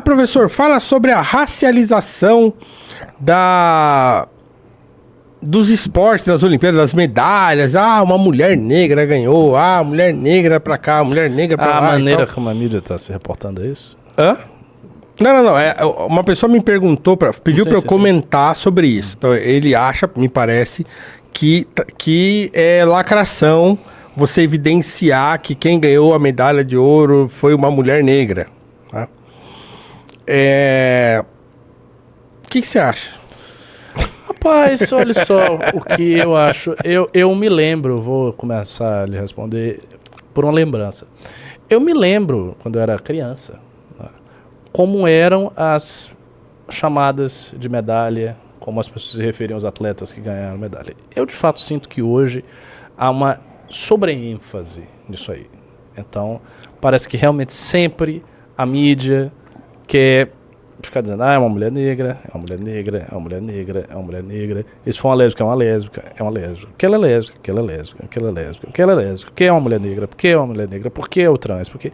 Professor, fala sobre a racialização dos esportes nas Olimpíadas, das medalhas. Uma mulher negra ganhou. Mulher negra pra cá, mulher negra pra lá. A maneira como a mídia tá se reportando é isso? Hã? Não. Uma pessoa me perguntou, pediu para eu comentar sobre isso. Então, ele acha, me parece, que é lacração você evidenciar que quem ganhou a medalha de ouro foi uma mulher negra. Tá? O que você acha? Rapaz, olha só o que eu acho. Eu me lembro, vou começar a lhe responder por uma lembrança. Eu me lembro, quando eu era criança, como eram as chamadas de medalha, como as pessoas se referiam aos atletas que ganharam medalha. Eu, de fato, sinto que hoje há uma sobreênfase nisso aí. Então, parece que realmente sempre a mídia quer ficar dizendo, é uma mulher negra, é uma mulher negra, é uma mulher negra, é uma mulher negra. Se for uma lésbica, é uma lésbica, é uma lésbica. Que ela é lésbica, que ela é lésbica, que ela é lésbica, que ela é lésbica, que é uma mulher negra, porque é uma mulher negra, porque é o trans, porque...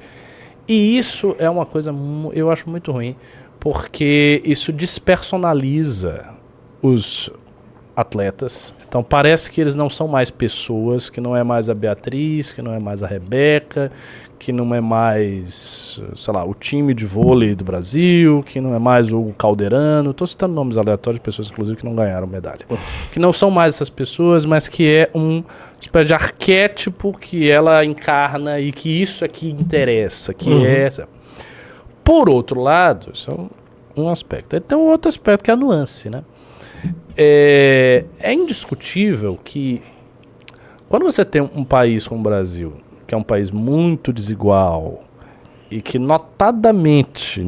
E isso é uma coisa, eu acho muito ruim, porque isso despersonaliza os atletas. Então parece que eles não são mais pessoas, que não é mais a Beatriz, que não é mais a Rebeca, que não é mais, sei lá, o time de vôlei do Brasil, que não é mais o Calderano. Estou citando nomes aleatórios de pessoas, inclusive, que não ganharam medalha. Que não são mais essas pessoas, mas que é uma espécie de arquétipo que ela encarna e que isso é que interessa, que é essa. Por outro lado, isso é um aspecto. Tem um outro aspecto que é a nuance, né? É indiscutível que quando você tem um país como o Brasil, que é um país muito desigual e que notadamente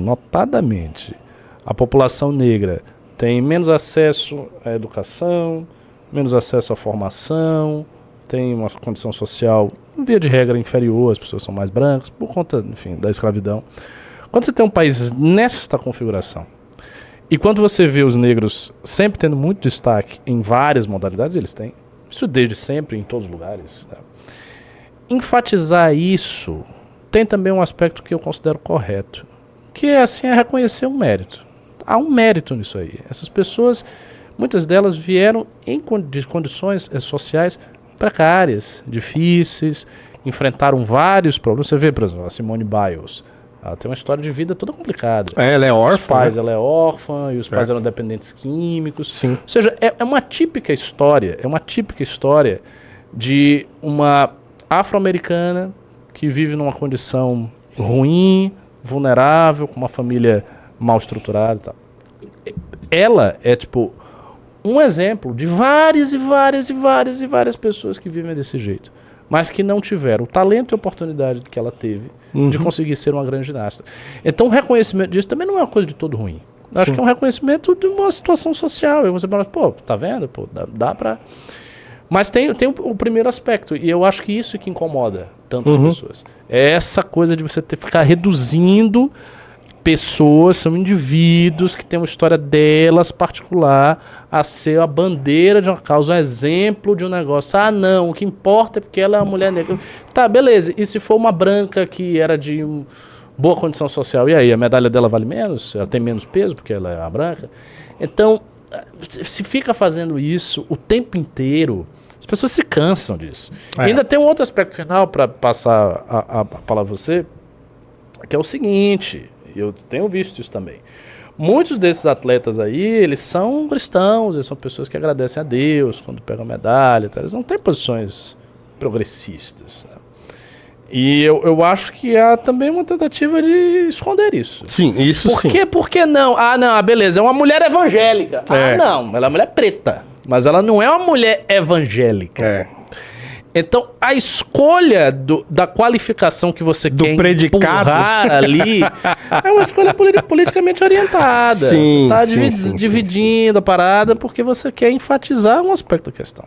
a população negra tem menos acesso à educação, menos acesso à formação, tem uma condição social, via de regra, inferior, as pessoas são mais brancas, por conta, enfim, da escravidão. Quando você tem um país nesta configuração, e quando você vê os negros sempre tendo muito destaque em várias modalidades, eles têm, isso desde sempre, em todos os lugares, tá? Enfatizar isso tem também um aspecto que eu considero correto, que é assim, é reconhecer um mérito. Há um mérito nisso aí. Essas pessoas, muitas delas vieram de condições sociais precárias, difíceis, enfrentaram vários problemas. Você vê, por exemplo, a Simone Biles, ela tem uma história de vida toda complicada. Ela é órfã. Ela é órfã e os pais eram dependentes químicos. Sim. Ou seja, é uma típica história, de uma afro-americana que vive numa condição ruim, vulnerável, com uma família mal estruturada e tal. Ela é tipo um exemplo de várias pessoas que vivem desse jeito, mas que não tiveram o talento e a oportunidade que ela teve de conseguir ser uma grande ginasta. Então o reconhecimento disso também não é uma coisa de todo ruim. Eu acho que é um reconhecimento de uma situação social. E você fala, tá vendo? Dá pra... Mas tem o primeiro aspecto, e eu acho que isso é que incomoda tantas pessoas. É essa coisa de você ficar reduzindo pessoas, são indivíduos que têm uma história delas particular a ser a bandeira de uma causa, um exemplo de um negócio. Não, o que importa é porque ela é uma mulher negra. Tá, beleza, e se for uma branca que era de boa condição social, e aí, a medalha dela vale menos? Ela tem menos peso porque ela é a branca? Então, se fica fazendo isso o tempo inteiro, as pessoas se cansam disso. E ainda tem um outro aspecto final para passar a palavra a você, que é o seguinte, eu tenho visto isso também. Muitos desses atletas aí, eles são cristãos, eles são pessoas que agradecem a Deus quando pegam medalha, tá? Eles não têm posições progressistas, né? E eu acho que há também uma tentativa de esconder isso. Sim, isso sim. Por que não? Não, beleza, é uma mulher evangélica. Não, ela é uma mulher preta, mas ela não é uma mulher evangélica. Então, a escolha da qualificação que você quer empurrar ali é uma escolha politicamente orientada. Sim, você está dividindo a parada porque você quer enfatizar um aspecto da questão.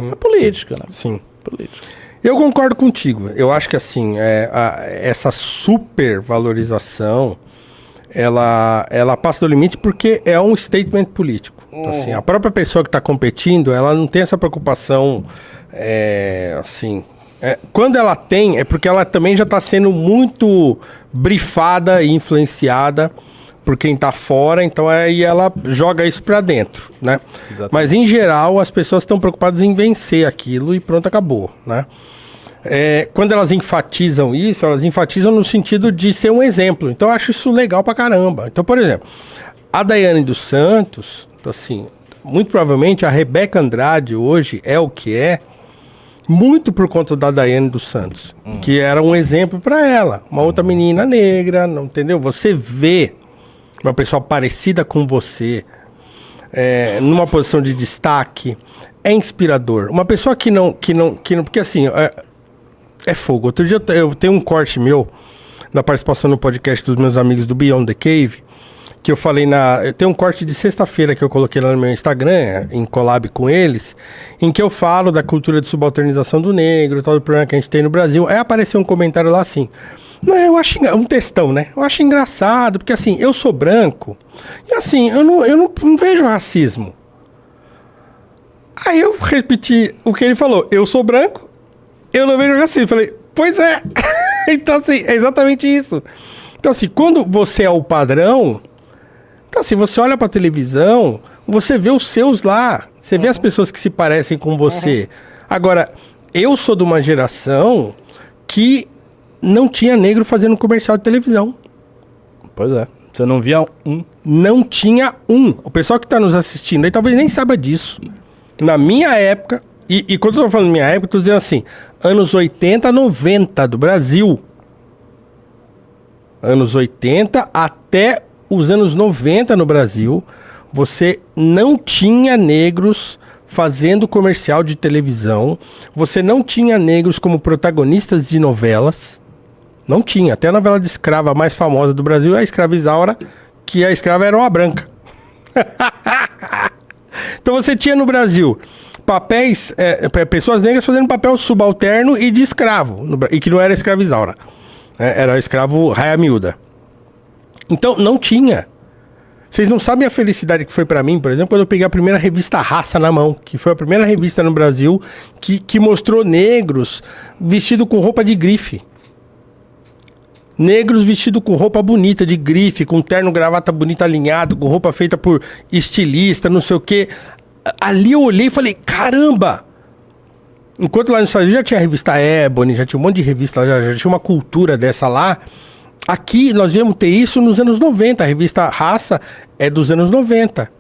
É política, né? Sim. Política. Eu concordo contigo. Eu acho que assim, essa supervalorização, ela passa do limite porque é um statement político. Então, assim, a própria pessoa que está competindo, ela não tem essa preocupação, quando ela tem, é porque ela também já está sendo muito brifada e influenciada por quem tá fora, então aí ela joga isso pra dentro, né? Exatamente. Mas em geral as pessoas estão preocupadas em vencer aquilo e pronto, acabou, né? Quando elas enfatizam isso, elas enfatizam no sentido de ser um exemplo. Então eu acho isso legal pra caramba. Então, por exemplo, a Daiane dos Santos, assim, muito provavelmente a Rebeca Andrade hoje é o que é, muito por conta da Daiane dos Santos, que era um exemplo pra ela. Uma outra menina negra, não entendeu? Você vê uma pessoa parecida com você, numa posição de destaque, é inspirador. Uma pessoa que não porque assim, é fogo. Outro dia eu tenho um corte meu, da participação no podcast dos meus amigos do Beyond the Cave, que eu falei eu tenho um corte de sexta-feira que eu coloquei lá no meu Instagram, em collab com eles, em que eu falo da cultura de subalternização do negro, tal, do problema que a gente tem no Brasil. Aí apareceu um comentário lá assim, não, eu acho um textão, né? Eu acho engraçado, porque assim, eu sou branco, e assim, eu não vejo racismo. Aí eu repeti o que ele falou, eu sou branco, eu não vejo racismo. Falei, pois é. Então assim, é exatamente isso. Então assim, quando você é o padrão, então assim, você olha pra televisão, você vê os seus lá, você vê as pessoas que se parecem com você. Agora, eu sou de uma geração que não tinha negro fazendo comercial de televisão. Pois é. Você não via um? Não tinha um. O pessoal que tá nos assistindo aí talvez nem saiba disso. Na minha época, e quando eu tô falando minha época, eu tô dizendo assim, anos 80, 90 do Brasil. Anos 80 até os anos 90 no Brasil, você não tinha negros fazendo comercial de televisão, você não tinha negros como protagonistas de novelas, não tinha. Até a novela de escrava mais famosa do Brasil é a Escrava Isaura, que a escrava era uma branca. Então você tinha no Brasil papéis, pessoas negras fazendo papel subalterno e de escravo, e que não era escrava Isaura, era escravo raia miúda. Então não tinha. Vocês não sabem a felicidade que foi pra mim, por exemplo, quando eu peguei a primeira revista Raça na mão, que foi a primeira revista no Brasil que mostrou negros vestidos com roupa de grife. Negros vestidos com roupa bonita, de grife, com terno, gravata bonita alinhado, com roupa feita por estilista, não sei o quê. Ali eu olhei e falei, caramba! Enquanto lá nos Estados Unidos já tinha a revista Ebony, já tinha um monte de revista, já tinha uma cultura dessa lá. Aqui nós íamos ter isso nos anos 90. A revista Raça é dos anos 90.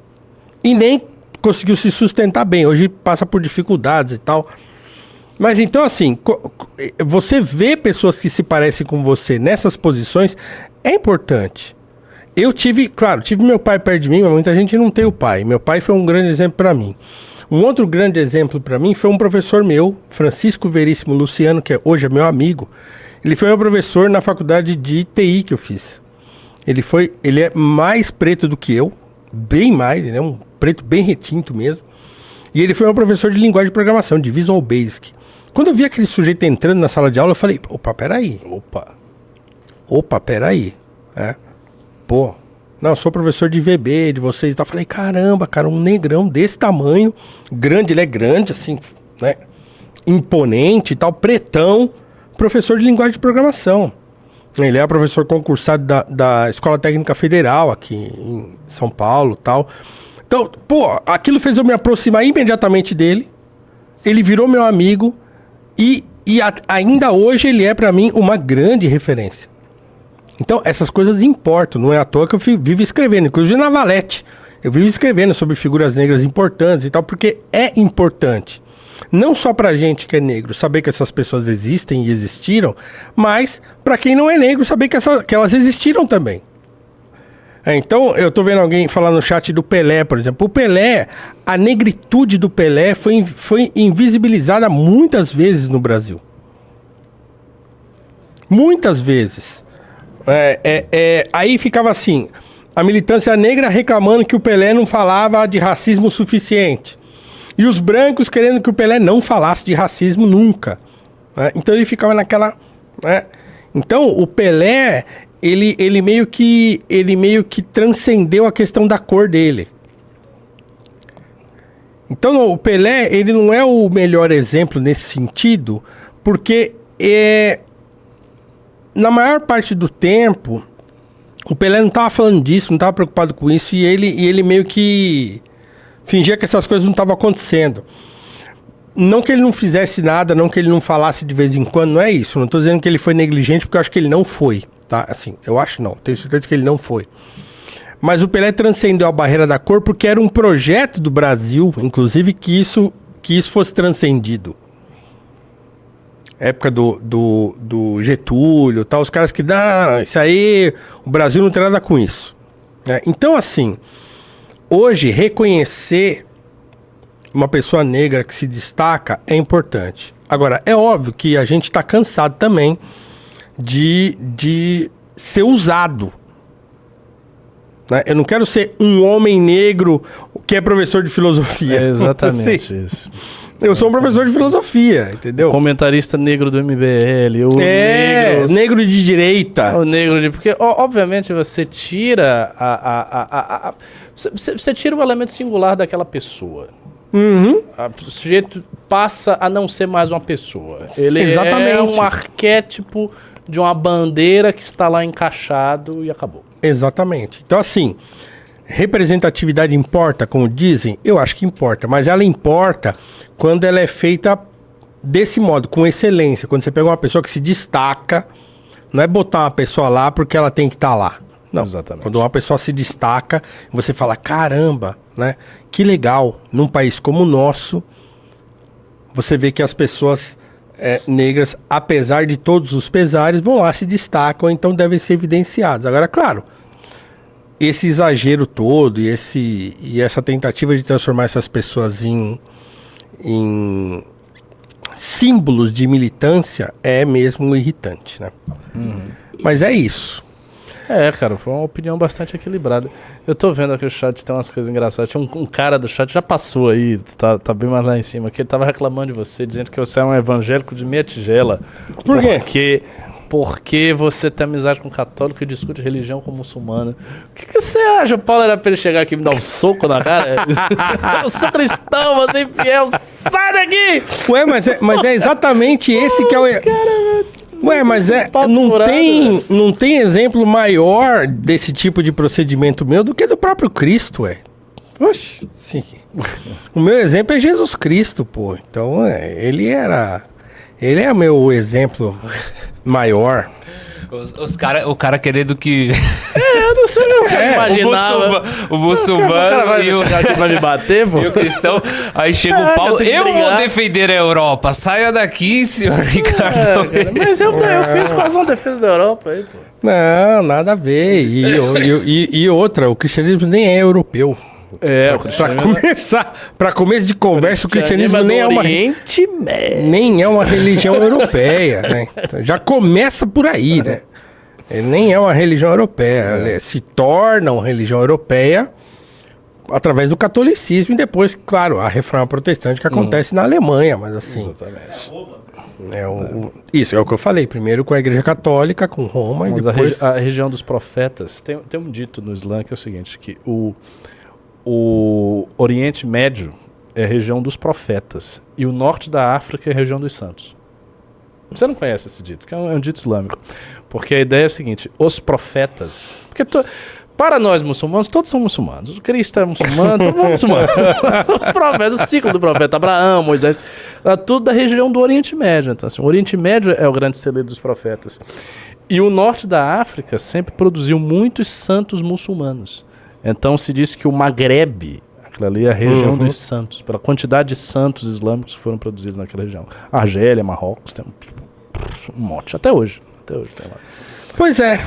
E nem conseguiu se sustentar bem. Hoje passa por dificuldades e tal. Mas então assim, você vê pessoas que se parecem com você nessas posições, é importante. Eu tive meu pai perto de mim, mas muita gente não tem o pai. Meu pai foi um grande exemplo para mim. Um outro grande exemplo para mim foi um professor meu, Francisco Veríssimo Luciano, que hoje é meu amigo. Ele foi meu professor na faculdade de TI que eu fiz. Ele é mais preto do que eu, bem mais, ele é um preto bem retinto mesmo. E ele foi meu professor de linguagem de programação, de Visual Basic. Quando eu vi aquele sujeito entrando na sala de aula, eu falei, opa, peraí. Não, eu sou professor de VB, de vocês e tal. Eu falei, caramba, cara, um negrão desse tamanho, grande, ele é grande, assim, né? Imponente e tal, pretão, professor de linguagem de programação. Ele é professor concursado da Escola Técnica Federal aqui em São Paulo e tal. Então, aquilo fez eu me aproximar imediatamente dele. Ele virou meu amigo e ainda hoje ele é pra mim uma grande referência. Então, essas coisas importam. Não é à toa que eu vivo escrevendo, inclusive na Valete. Eu vivo escrevendo sobre figuras negras importantes e tal, porque é importante. Não só pra gente que é negro saber que essas pessoas existem e existiram, mas pra quem não é negro saber que elas existiram também. Então, eu tô vendo alguém falar no chat do Pelé, por exemplo. O Pelé, a negritude do Pelé foi invisibilizada muitas vezes no Brasil. Muitas vezes. Aí ficava assim, a militância negra reclamando que o Pelé não falava de racismo o suficiente. E os brancos querendo que o Pelé não falasse de racismo nunca. Então ele ficava naquela... Então o Pelé, ele meio que transcendeu a questão da cor dele. Então o Pelé, ele não é o melhor exemplo nesse sentido, porque na maior parte do tempo, O Pelé não tava falando disso, não tava preocupado com isso, e ele meio que fingia que essas coisas não estavam acontecendo. Não que ele não fizesse nada, não que ele não falasse de vez em quando, não é isso. Não tô dizendo que ele foi negligente, porque eu acho que ele não foi, tá? Assim, eu acho não, tenho certeza que ele não foi. Mas o Pelé transcendeu a barreira da cor porque era um projeto do Brasil, inclusive, que isso fosse transcendido. Época do Getúlio, tal, os caras que... Não, isso aí, o Brasil não tem nada com isso. Então, assim, hoje, reconhecer uma pessoa negra que se destaca é importante. Agora, é óbvio que a gente está cansado também de ser usado. Né? Eu não quero ser um homem negro que é professor de filosofia. É exatamente isso. Eu sou um professor de filosofia, entendeu? O comentarista negro do MBL, o negro de direita. O negro de... Porque, obviamente, você tira você tira o elemento singular daquela pessoa. Uhum. O sujeito passa a não ser mais uma pessoa. Ele Exatamente. É um arquétipo de uma bandeira que está lá encaixado e acabou. Exatamente. Então, assim, representatividade importa, como dizem? Eu acho que importa, mas ela importa quando ela é feita desse modo, com excelência. Quando você pega uma pessoa que se destaca, não é botar uma pessoa lá porque ela tem que estar lá. Não, exatamente. Quando uma pessoa se destaca, você fala, caramba, né? Que legal, num país como o nosso, você vê que as pessoas negras, apesar de todos os pesares, vão lá, se destacam, então devem ser evidenciadas. Agora, claro, esse exagero todo e essa tentativa de transformar essas pessoas em símbolos de militância é mesmo irritante, né? Uhum. Mas é isso. Cara, foi uma opinião bastante equilibrada. Eu tô vendo aqui o chat, tem umas coisas engraçadas. Tinha um cara do chat, já passou aí, tá bem mais lá em cima, que ele tava reclamando de você, dizendo que você é um evangélico de meia tigela. Por quê? Porque você tem amizade com católico e discute religião com muçulmano. O que você acha? O Paulo era pra ele chegar aqui e me dar um soco na cara? Eu sou cristão, você é infiel, sai daqui! Ué, mas é exatamente esse que é o... Ué, mas não tem exemplo maior desse tipo de procedimento meu do que do próprio Cristo, ué. Oxe, sim. O meu exemplo é Jesus Cristo, pô. Então, ele é meu exemplo maior. O cara querendo que... eu não sei o que eu imaginava. O muçulmano vai me bater, pô. E o cristão. Aí chega o Paulo. Eu vou defender a Europa. Saia daqui, senhor Ricardo. Cara, mas eu fiz quase uma defesa da Europa aí, pô. Não, nada a ver. E outra, o cristianismo nem é europeu. O cristianismo... Para começo de conversa, o cristianismo nem é uma... Oriente Médio. Nem é uma religião europeia, né? Então, já começa por aí, né? Ele nem é uma religião europeia. Ele se torna uma religião europeia através do catolicismo e depois, claro, a reforma protestante que acontece na Alemanha, mas assim... Exatamente. Isso é o que eu falei. Primeiro com a Igreja Católica, com Roma, mas e depois... a região dos profetas... Tem um dito no Islã que é o seguinte, que o Oriente Médio é a região dos profetas e o norte da África é a região dos santos. Você não conhece esse dito, que é um dito islâmico. Porque a ideia é a seguinte, os profetas... Porque para nós muçulmanos, todos são muçulmanos. O Cristo é muçulmano, todos são muçulmanos. Os profetas, o ciclo do profeta Abraão, Moisés, tudo da região do Oriente Médio. Então, assim, o Oriente Médio é o grande celeiro dos profetas. E o norte da África sempre produziu muitos santos muçulmanos. Então se diz que o Maghreb, aquela ali é a região dos santos, pela quantidade de santos islâmicos que foram produzidos naquela região. Argélia, Marrocos, tem um monte, até hoje tem lá. Pois é,